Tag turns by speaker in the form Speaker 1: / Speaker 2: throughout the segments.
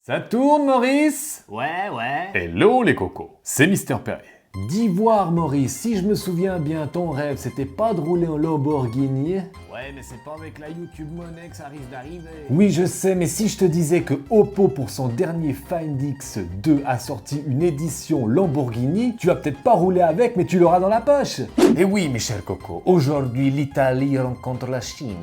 Speaker 1: Ça tourne, Maurice?
Speaker 2: Ouais.
Speaker 1: Hello les cocos, c'est Mister Perrier. Dis voir, Maurice, si je me souviens bien, ton rêve, c'était pas de rouler en Lamborghini?
Speaker 2: Ouais, mais c'est pas avec la YouTube Money que ça risque d'arriver.
Speaker 1: Oui, je sais, mais si je te disais que Oppo, pour son dernier Find X2, a sorti une édition Lamborghini, tu vas peut-être pas rouler avec, mais tu l'auras dans la poche. Et oui, mes chers cocos, aujourd'hui, l'Italie rencontre la Chine.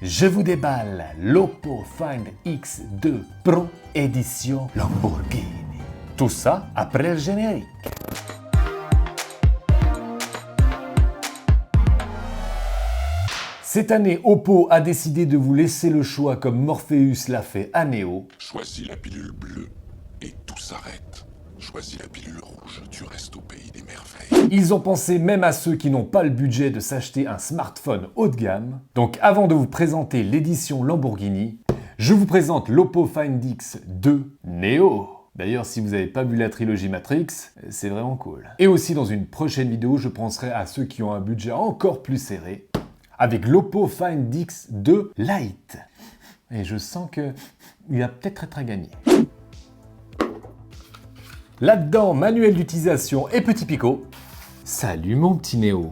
Speaker 1: Je vous déballe l'Oppo Find X2 Pro édition Lamborghini. Tout ça après le générique. Cette année, Oppo a décidé de vous laisser le choix comme Morpheus l'a fait à Neo.
Speaker 3: Choisis la pilule bleue et tout s'arrête. Choisis la pilule rouge, tu restes au pays des merveilles.
Speaker 1: Ils ont pensé même à ceux qui n'ont pas le budget de s'acheter un smartphone haut de gamme. Donc avant de vous présenter l'édition Lamborghini, je vous présente l'Oppo Find X2 Neo. D'ailleurs, si vous n'avez pas vu la trilogie Matrix, c'est vraiment cool. Et aussi dans une prochaine vidéo, je penserai à ceux qui ont un budget encore plus serré, avec l'Oppo Find X2 Lite. Et je sens qu'il va peut-être être à gagner. Là-dedans, manuel d'utilisation et petit picot. Salut mon petit Néo.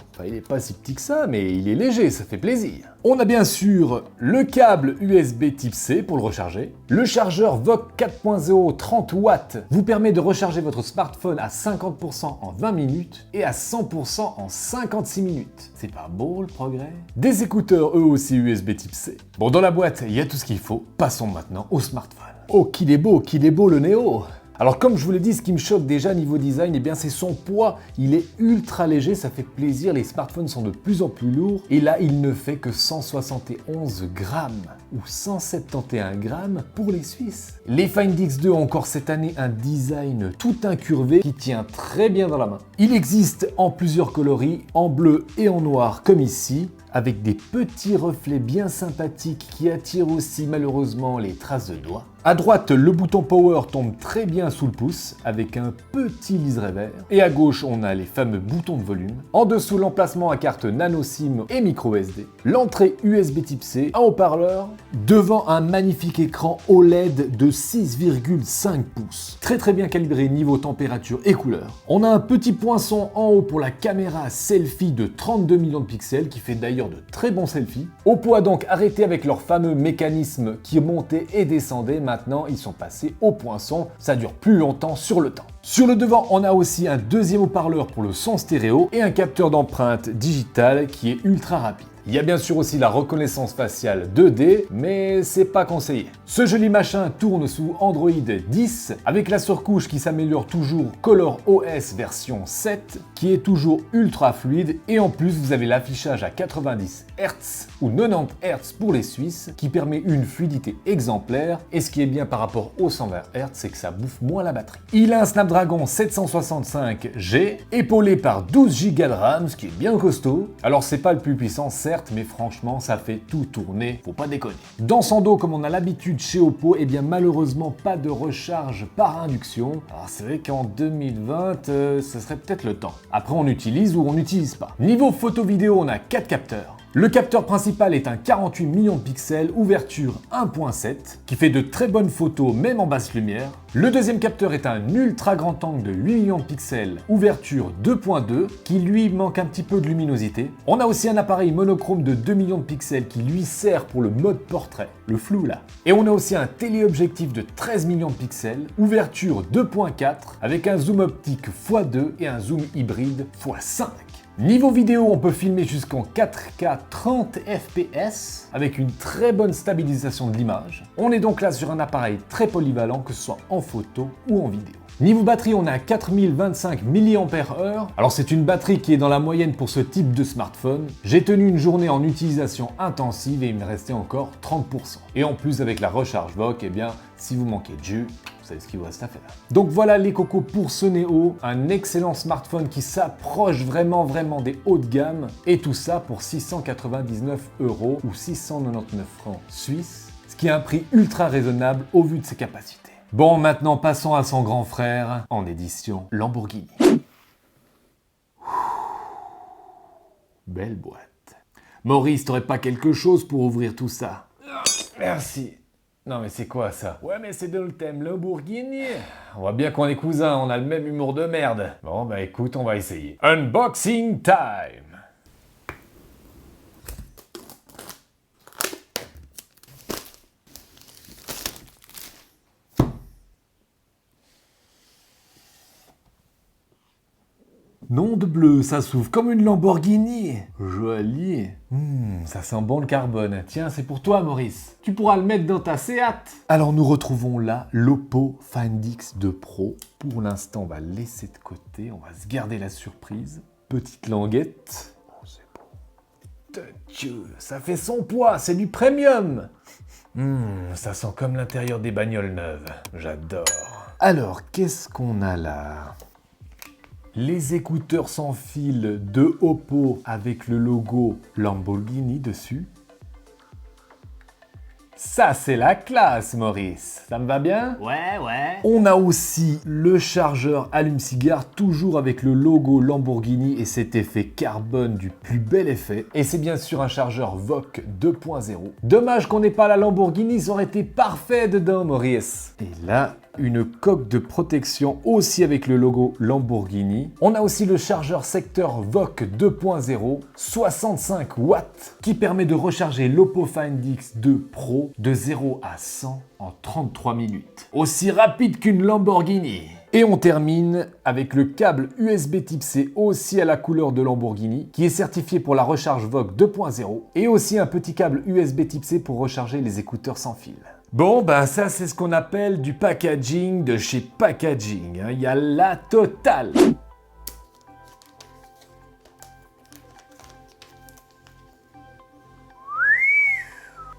Speaker 1: Enfin, il n'est pas si petit que ça, mais il est léger, ça fait plaisir. On a bien sûr le câble USB type C pour le recharger. Le chargeur VOOC 4.0 30 watts vous permet de recharger votre smartphone à 50% en 20 minutes et à 100% en 56 minutes. C'est pas beau le progrès? Des écouteurs eux aussi USB type C. Bon, dans la boîte, il y a tout ce qu'il faut. Passons maintenant au smartphone. Oh, qu'il est beau le Néo! Alors comme je vous l'ai dit, ce qui me choque déjà niveau design, eh bien c'est son poids. Il est ultra léger, ça fait plaisir, les smartphones sont de plus en plus lourds. Et là, il ne fait que 171 grammes ou 171 grammes pour les Suisses. Les Find X2 ont encore cette année un design tout incurvé qui tient très bien dans la main. Il existe en plusieurs coloris, en bleu et en noir comme ici, avec des petits reflets bien sympathiques qui attirent aussi malheureusement les traces de doigts. À droite, le bouton Power tombe très bien sous le pouce avec un petit liseré vert. Et à gauche, on a les fameux boutons de volume. En dessous, l'emplacement à carte nano SIM et micro SD. L'entrée USB type C, un haut-parleur, devant un magnifique écran OLED de 6,5 pouces. Très bien calibré niveau température et couleur. On a un petit poinçon en haut pour la caméra selfie de 32 millions de pixels qui fait d'ailleurs de très bons selfies. Oppo a donc arrêté avec leur fameux mécanisme qui montait et descendait. Maintenant, ils sont passés au poinçon, ça dure plus longtemps sur le temps. Sur le devant, on a aussi un deuxième haut-parleur pour le son stéréo et un capteur d'empreinte digitale qui est ultra rapide. Il y a bien sûr aussi la reconnaissance faciale 2D, mais c'est pas conseillé. Ce joli machin tourne sous Android 10, avec la surcouche qui s'améliore toujours ColorOS version 7, qui est toujours ultra fluide, et en plus vous avez l'affichage à 90 Hz ou 90 Hz pour les Suisses, qui permet une fluidité exemplaire, et ce qui est bien par rapport au 120 Hz, c'est que ça bouffe moins la batterie. Il a un Snapdragon 765G, épaulé par 12 Go de RAM, ce qui est bien costaud. Alors c'est pas le plus puissant, certes, mais franchement ça fait tout tourner, faut pas déconner. Dans son dos, comme on a l'habitude chez Oppo, eh bien malheureusement pas de recharge par induction. Alors c'est vrai qu'en 2020, ce serait peut-être le temps. Après on utilise ou on n'utilise pas. Niveau photo vidéo, on a 4 capteurs. Le capteur principal est un 48 millions de pixels, ouverture 1.7, qui fait de très bonnes photos même en basse lumière. Le deuxième capteur est un ultra grand angle de 8 millions de pixels, ouverture 2.2, qui lui manque un petit peu de luminosité. On a aussi un appareil monochrome de 2 millions de pixels qui lui sert pour le mode portrait, le flou là. Et on a aussi un téléobjectif de 13 millions de pixels, ouverture 2.4, avec un zoom optique x2 et un zoom hybride x5. Niveau vidéo, on peut filmer jusqu'en 4K 30 fps avec une très bonne stabilisation de l'image. On est donc là sur un appareil très polyvalent, que ce soit en photo ou en vidéo. Niveau batterie, on a 4025 mAh. Alors c'est une batterie qui est dans la moyenne pour ce type de smartphone. J'ai tenu une journée en utilisation intensive et il me restait encore 30%. Et en plus avec la recharge VOOC, eh bien si vous manquez de jus, vous savez ce qu'il vous reste à faire. Donc voilà les cocos pour ce Neo, un excellent smartphone qui s'approche vraiment des hauts de gamme. Et tout ça pour 699 € ou 699 francs suisses, ce qui est un prix ultra raisonnable au vu de ses capacités. Bon, maintenant passons à son grand frère en édition Lamborghini. Belle boîte. Maurice, t'aurais pas quelque chose pour ouvrir tout ça? Merci. Non mais c'est quoi ça?
Speaker 2: Ouais, mais c'est dans le thème Lamborghini.
Speaker 1: On voit bien qu'on est cousins, on a le même humour de merde. Bon bah écoute, on va essayer. Unboxing time! Nom de bleu, ça s'ouvre comme une Lamborghini. Joli. Ça sent bon le carbone. Tiens, c'est pour toi, Maurice.
Speaker 2: Tu pourras le mettre dans ta Seat.
Speaker 1: Alors nous retrouvons là l'Oppo Find X2 Pro. Pour l'instant, on va laisser de côté, on va se garder la surprise. Petite languette. Oh, c'est beau. Dieu, ça fait son poids, c'est du premium. Ça sent comme l'intérieur des bagnoles neuves. J'adore. Alors, qu'est-ce qu'on a là? Les écouteurs sans fil de Oppo avec le logo Lamborghini dessus. Ça, c'est la classe, Maurice. Ça me va bien?
Speaker 2: Ouais.
Speaker 1: On a aussi le chargeur allume-cigare, toujours avec le logo Lamborghini et cet effet carbone du plus bel effet. Et c'est bien sûr un chargeur VOOC 2.0. Dommage qu'on n'ait pas la Lamborghini, ça aurait été parfait dedans, Maurice. Et là, une coque de protection aussi avec le logo Lamborghini. On a aussi le chargeur secteur VOOC 2.0, 65 watts, qui permet de recharger l'Oppo Find X2 Pro de 0 à 100 en 33 minutes. Aussi rapide qu'une Lamborghini. Et on termine avec le câble USB Type C aussi à la couleur de Lamborghini, qui est certifié pour la recharge VOOC 2.0, et aussi un petit câble USB Type C pour recharger les écouteurs sans fil. Bon, ben ça c'est ce qu'on appelle du packaging de chez Packaging. Il y a la totale.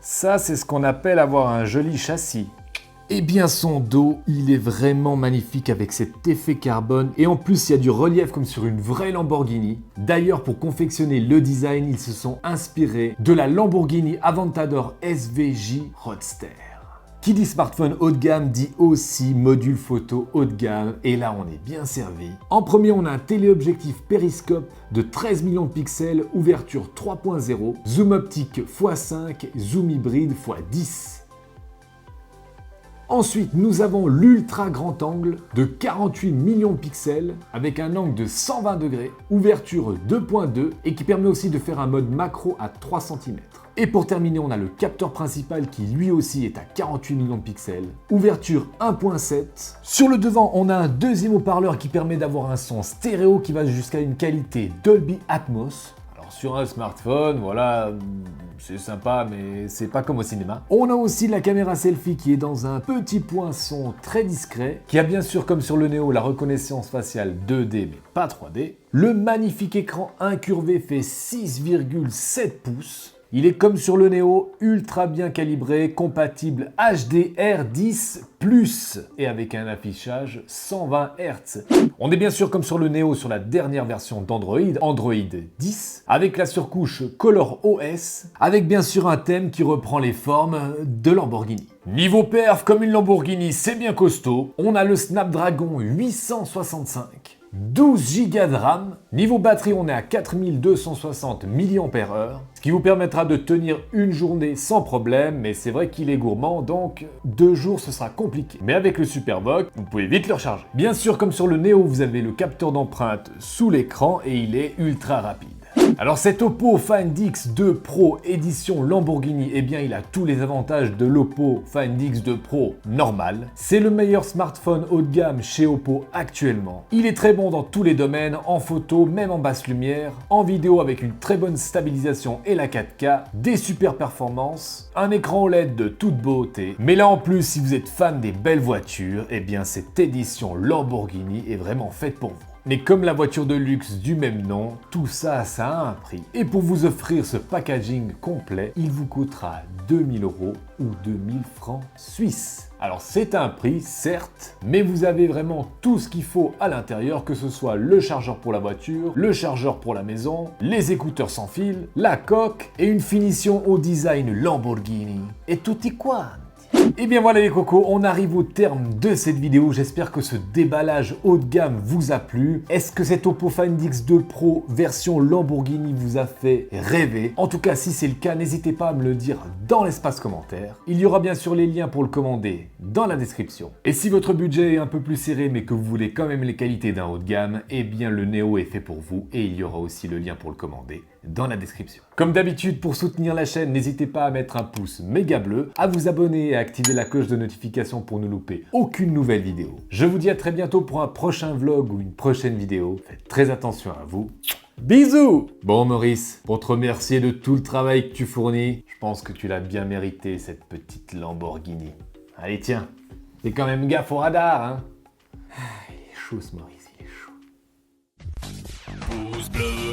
Speaker 1: Ça c'est ce qu'on appelle avoir un joli châssis. Eh bien son dos, il est vraiment magnifique avec cet effet carbone et en plus il y a du relief comme sur une vraie Lamborghini. D'ailleurs pour confectionner le design, ils se sont inspirés de la Lamborghini Aventador SVJ Roadster. Qui dit smartphone haut de gamme dit aussi module photo haut de gamme et là on est bien servi. En premier on a un téléobjectif périscope de 13 millions de pixels, ouverture 3.0, zoom optique x5, zoom hybride x10. Ensuite, nous avons l'ultra grand angle de 48 millions de pixels avec un angle de 120 degrés, ouverture 2.2 et qui permet aussi de faire un mode macro à 3 cm. Et pour terminer, on a le capteur principal qui lui aussi est à 48 millions de pixels, ouverture 1.7. Sur le devant, on a un deuxième haut-parleur qui permet d'avoir un son stéréo qui va jusqu'à une qualité Dolby Atmos. Sur un smartphone, voilà, c'est sympa, mais c'est pas comme au cinéma. On a aussi la caméra selfie qui est dans un petit poinçon très discret, qui a bien sûr, comme sur le Neo, la reconnaissance faciale 2D, mais pas 3D. Le magnifique écran incurvé fait 6,7 pouces. Il est comme sur le Neo, ultra bien calibré, compatible HDR10+, et avec un affichage 120 Hz. On est bien sûr comme sur le Neo sur la dernière version d'Android, Android 10, avec la surcouche ColorOS, avec bien sûr un thème qui reprend les formes de Lamborghini. Niveau perf, comme une Lamborghini, c'est bien costaud. On a le Snapdragon 865. 12 Go de RAM. Niveau batterie, on est à 4260 mAh, ce qui vous permettra de tenir une journée sans problème, mais c'est vrai qu'il est gourmand, donc 2 jours ce sera compliqué. Mais avec le Super VOOC, vous pouvez vite le recharger. Bien sûr, comme sur le Neo, vous avez le capteur d'empreinte sous l'écran et il est ultra rapide. Alors cet Oppo Find X2 Pro édition Lamborghini, eh bien il a tous les avantages de l'Oppo Find X2 Pro normal. C'est le meilleur smartphone haut de gamme chez Oppo actuellement. Il est très bon dans tous les domaines, en photo, même en basse lumière, en vidéo avec une très bonne stabilisation et la 4K, des super performances, un écran OLED de toute beauté. Mais là en plus, si vous êtes fan des belles voitures, eh bien cette édition Lamborghini est vraiment faite pour vous. Mais comme la voiture de luxe du même nom, tout ça, ça a un prix. Et pour vous offrir ce packaging complet, il vous coûtera 2000 € ou 2000 francs suisses. Alors c'est un prix, certes, mais vous avez vraiment tout ce qu'il faut à l'intérieur, que ce soit le chargeur pour la voiture, le chargeur pour la maison, les écouteurs sans fil, la coque et une finition au design Lamborghini. Et tutti quanti. Et bien voilà les cocos, on arrive au terme de cette vidéo. J'espère que ce déballage haut de gamme vous a plu. Est-ce que cet Oppo Find X2 Pro version Lamborghini vous a fait rêver? En tout cas, si c'est le cas, n'hésitez pas à me le dire dans l'espace commentaire. Il y aura bien sûr les liens pour le commander dans la description. Et si votre budget est un peu plus serré mais que vous voulez quand même les qualités d'un haut de gamme, eh bien le Neo est fait pour vous et il y aura aussi le lien pour le commander dans la description. Comme d'habitude, pour soutenir la chaîne, n'hésitez pas à mettre un pouce méga bleu, à vous abonner et à activer la cloche de notification pour ne louper aucune nouvelle vidéo. Je vous dis à très bientôt pour un prochain vlog ou une prochaine vidéo. Faites très attention à vous. Bisous! Bon Maurice, pour te remercier de tout le travail que tu fournis, je pense que tu l'as bien mérité cette petite Lamborghini. Allez tiens, fais quand même gaffe au radar, hein? Il est chaud ce Maurice, il est chaud.
Speaker 4: Pouce bleu.